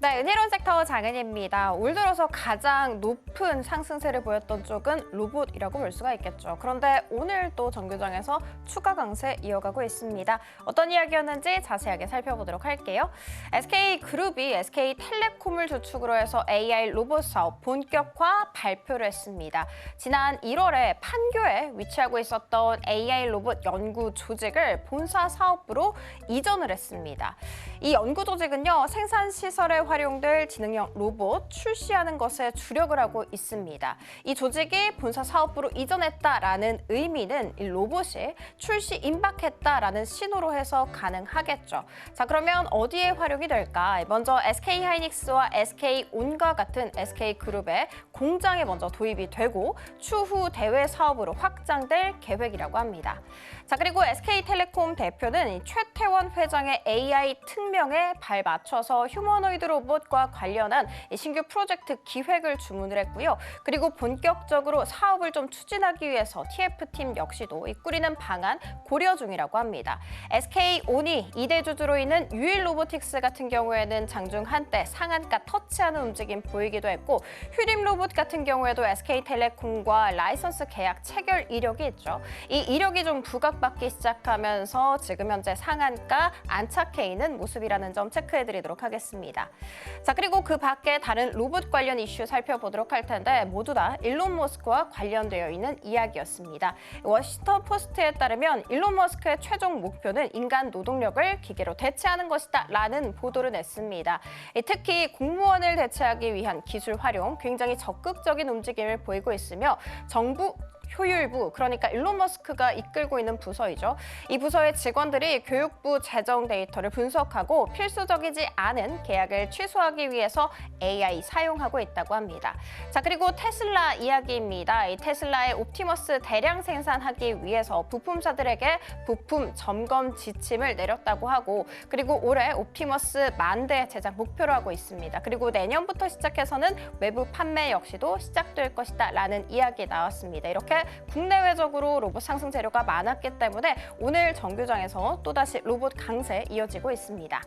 네, 은혜로운 섹터 장은희입니다. 올 들어서 가장 높은 상승세를 보였던 쪽은 로봇이라고 볼 수가 있겠죠. 그런데 오늘 또 정규장에서 추가 강세 이어가고 있습니다. 어떤 이야기였는지 자세하게 살펴보도록 할게요. SK그룹이 SK텔레콤을 주축으로 해서 AI 로봇 사업 본격화 발표를 했습니다. 지난 1월에 판교에 위치하고 있었던 AI 로봇 연구 조직을 본사 사업부로 이전을 했습니다. 이 연구 조직은요, 생산 시설에 활용될 지능형 로봇 출시하는 것에 주력을 하고 있습니다. 이 조직이 본사 사업부로 이전했다라는 의미는 이 로봇이 출시 임박했다라는 신호로 해서 가능하겠죠. 자, 그러면 어디에 활용이 될까? 먼저 SK하이닉스와 SK온과 같은 SK그룹의 공장에 먼저 도입이 되고 추후 대외 사업으로 확장될 계획이라고 합니다. 자, 그리고 SK텔레콤 대표는 최태원 회장의 AI 특명에 발 맞춰서 휴머노이드 로봇과 관련한 신규 프로젝트 기획을 주문을 했고요. 그리고 본격적으로 사업을 좀 추진하기 위해서 TF팀 역시도 꾸리는 방안 고려 중이라고 합니다. SK온이 2대 주주로 있는 유일 로보틱스 같은 경우에는 장중 한때 상한가 터치하는 움직임 보이기도 했고, 휴림 로봇 같은 경우에도 SK텔레콤과 라이선스 계약 체결 이력이 있죠. 이 이력이 좀 부각받기 시작하면서 지금 현재 상한가 안착해 있는 모습이라는 점 체크해드리도록 하겠습니다. 자, 그리고 그 밖에 다른 로봇 관련 이슈 살펴보도록 할 텐데 모두 다 일론 머스크와 관련되어 있는 이야기였습니다. 워싱턴 포스트에 따르면 일론 머스크의 최종 목표는 인간 노동력을 기계로 대체하는 것이다 라는 보도를 냈습니다. 특히 공무원을 대체하기 위한 기술 활용 굉장히 적극적인 움직임을 보이고 있으며 정부 효율부, 그러니까 일론 머스크가 이끌고 있는 부서이죠. 이 부서의 직원들이 교육부 재정 데이터를 분석하고 필수적이지 않은 계약을 취소하기 위해서 AI 사용하고 있다고 합니다. 자, 그리고 테슬라 이야기입니다. 이 테슬라의 옵티머스 대량 생산하기 위해서 부품사들에게 부품 점검 지침을 내렸다고 하고, 그리고 올해 옵티머스 10,000대 제작 목표로 하고 있습니다. 그리고 내년부터 시작해서는 외부 판매 역시도 시작될 것이다 라는 이야기 나왔습니다. 이렇게 국내외적으로 로봇 상승 재료가 많았기 때문에 오늘 정규장에서 또다시 로봇 강세 이어지고 있습니다.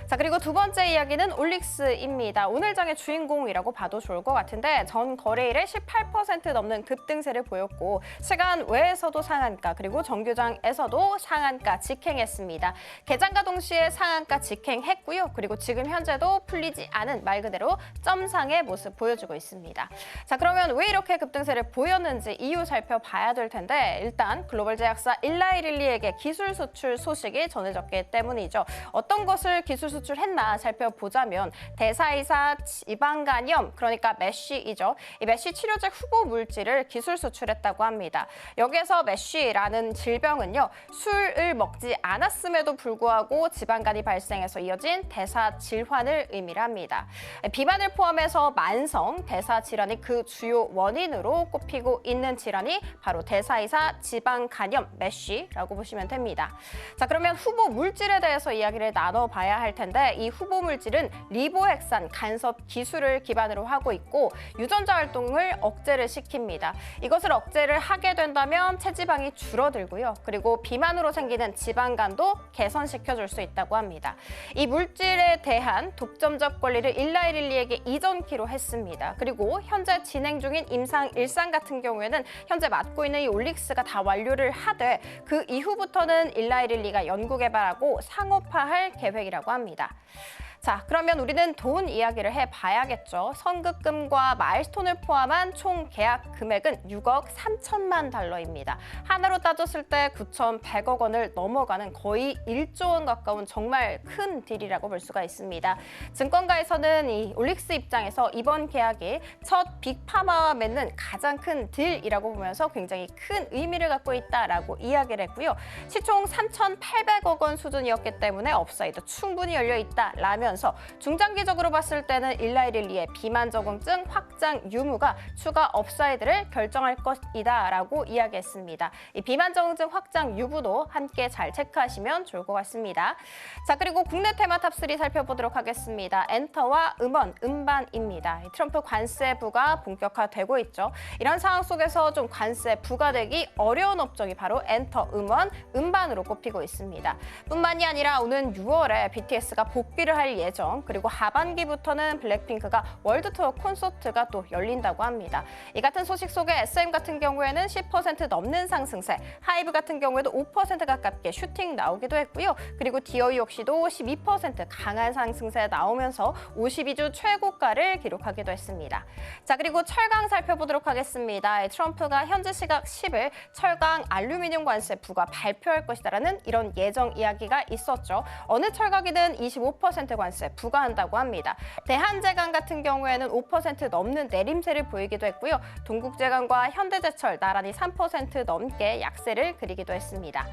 자, 그리고 두 번째 이야기는 올릭스입니다. 오늘 장의 주인공이라고 봐도 좋을 것 같은데 전 거래일에 18% 넘는 급등세를 보였고 시간 외에서도 상한가, 그리고 정규장에서도 상한가 직행했습니다. 개장과 동시에 상한가 직행했고요. 그리고 지금 현재도 풀리지 않은 말 그대로 점상의 모습 보여주고 있습니다. 자, 그러면 왜 이렇게 급등세를 보였는지 이유 살펴봐야 될 텐데 일단 글로벌 제약사 일라이릴리에게 기술 수출 소식이 전해졌기 때문이죠. 어떤 것을 기술 수출했나 살펴보자면 대사이사 지방간염, 그러니까 메쉬이죠. 이 메쉬 치료제 후보 물질을 기술 수출했다고 합니다. 여기에서 메쉬라는 질병은요, 술을 먹지 않았음에도 불구하고 지방간이 발생해서 이어진 대사 질환을 의미합니다. 비만을 포함해서 만성 대사 질환이 그 주요 원인으로 꼽히고 있는 질환이 바로 대사이사 지방간염 메쉬라고 보시면 됩니다. 자, 그러면 후보 물질에 대해서 이야기를 나눠봐야 할 텐데 이 후보 물질은 리보핵산 간섭 기술을 기반으로 하고 있고 유전자 활동을 억제를 시킵니다. 이것을 억제를 하게 된다면 체지방이 줄어들고요. 그리고 비만으로 생기는 지방간도 개선시켜줄 수 있다고 합니다. 이 물질에 대한 독점적 권리를 일라이릴리에게 이전키로 했습니다. 그리고 현재 진행 중인 임상 1상 같은 경우에는 현재 맡고 있는 이 올릭스가 다 완료를 하되 그 이후부터는 일라이릴리가 연구 개발하고 상업화할 계획이라고 합니다. 자, 그러면 우리는 돈 이야기를 해봐야겠죠. 선급금과 마일스톤을 포함한 총 계약 금액은 6억 3천만 달러입니다. 하나로 따졌을 때 9,100억 원을 넘어가는 거의 1조 원 가까운 정말 큰 딜이라고 볼 수가 있습니다. 증권가에서는 이 올릭스 입장에서 이번 계약이 첫 빅파마와 맺는 가장 큰 딜이라고 보면서 굉장히 큰 의미를 갖고 있다라고 이야기를 했고요. 시총 3,800억 원 수준이었기 때문에 업사이드 충분히 열려 있다라면 중장기적으로 봤을 때는 일라이릴리의 비만 적응증 확장 유무가 추가 업사이드를 결정할 것이다 라고 이야기했습니다. 이 비만 적응증 확장 유무도 함께 잘 체크하시면 좋을 것 같습니다. 자, 그리고 국내 테마 탑3 살펴보도록 하겠습니다. 엔터와 음원, 음반입니다. 트럼프 관세 부과 본격화되고 있죠. 이런 상황 속에서 좀 관세 부과되기 어려운 업종이 바로 엔터, 음원, 음반으로 꼽히고 있습니다. 뿐만이 아니라 오는 6월에 BTS가 복귀를 할 예정, 그리고 하반기부터는 블랙핑크가 월드 투어 콘서트가 또 열린다고 합니다. 이 같은 소식 속에 SM 같은 경우에는 10% 넘는 상승세, 하이브 같은 경우에도 5% 가깝게 슈팅 나오기도 했고요. 그리고 디어이 역시도 12% 강한 상승세 나오면서 52주 최고가를 기록하기도 했습니다. 자, 그리고 철강 살펴보도록 하겠습니다. 트럼프가 현재 시각 10일 철강 알루미늄 관세 부과 발표할 것이다라는 이런 예정 이야기가 있었죠. 어느 철강이든 25% 관세 부과한다고 합니다. 대한제강 같은 경우에는 5% 넘는 내림세를 보이기도 했고요. 동국제강과 현대제철 나란히 3% 넘게 약세를 그리기도 했습니다.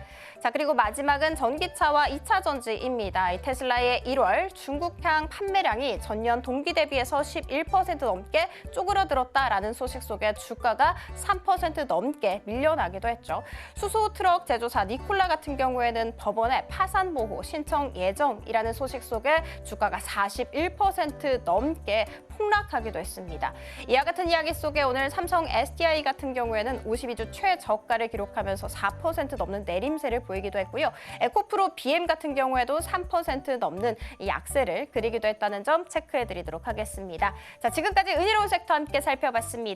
자, 그리고 마지막은 전기차와 2차 전지입니다. 이 테슬라의 1월 중국향 판매량이 전년 동기 대비해서 11% 넘게 쪼그라들었다라는 소식 속에 주가가 3% 넘게 밀려나기도 했죠. 수소 트럭 제조사 니콜라 같은 경우에는 법원에 파산 보호 신청 예정이라는 소식 속에 주가가 41% 넘게 폭락하기도 했습니다. 이와 같은 이야기 속에 오늘 삼성 SDI 같은 경우에는 52주 최저가를 기록하면서 4% 넘는 내림세를 보이기도 했고요. 에코프로 BM 같은 경우에도 3% 넘는 약세를 그리기도 했다는 점 체크해드리도록 하겠습니다. 자, 지금까지 은희로운 섹터 함께 살펴봤습니다.